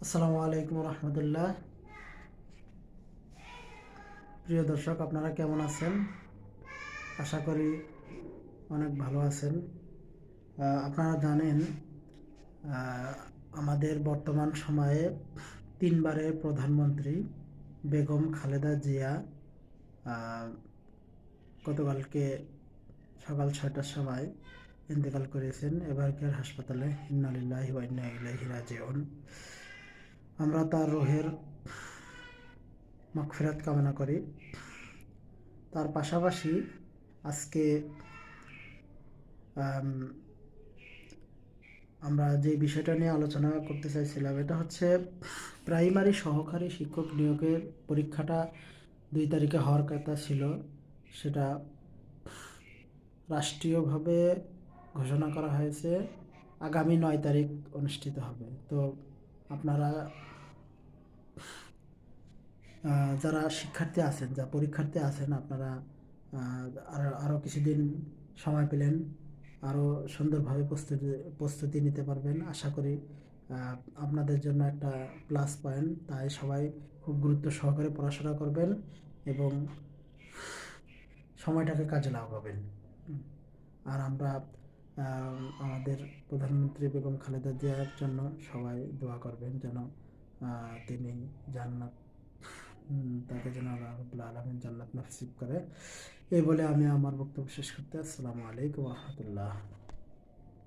আসসালামু আলাইকুম রহমতুল্লাহ। প্রিয় দর্শক, আপনারা কেমন আছেন? আশা করি অনেক ভালো আছেন। আপনারা জানেন, আমাদের বর্তমান সময়ে তিনবারের প্রধানমন্ত্রী বেগম খালেদা জিয়া গতকালকে সকাল 6টার সময় ইন্তেকাল করেছেন এবারকার হাসপাতালে। ইন্না লিল্লাহি ওয়া ইন্না ইলাইহি রাজিউন। আমরা তার রুহের মাগফিরাত কামনা করি। তার পাশাপাশি আজকে আমরা যে বিষয়টা নিয়ে আলোচনা করতে চাইছিলাম, এটা হচ্ছে প্রাইমারি সহকারী শিক্ষক নিয়োগের পরীক্ষাটা 2 তারিখে হওয়ার কথা ছিল। সেটা রাষ্ট্রীয়ভাবে ঘোষণা করা হয়েছে আগামী 9 তারিখ অনুষ্ঠিত হবে। তো আপনারা যারা শিক্ষার্থী আছেন, যা পরীক্ষার্থী আছেন, আপনারা আরও কিছুদিন সময় পেলেন আরও সুন্দরভাবে প্রস্তুতি নিতে পারবেন। আশা করি আপনাদের জন্য একটা প্লাস পয়েন্ট। তাই সবাই খুব গুরুত্ব সহকারে পড়াশোনা করবেন এবং সময়টাকে কাজে লাগাবেন। আর আমরা আমাদের প্রধানমন্ত্রী বেগম খালেদা জিয়ার জন্য সবাই দোয়া করবেন যেন তিনি জান্নাত তাকে যেন আল্লাহ রাব্বুল আলামিন জান্নাত নসিব করে। এই বলে আমি আমার বক্তব্য শেষ করতে। আসসালামু আলাইকুম ওয়া রাহমাতুল্লাহ।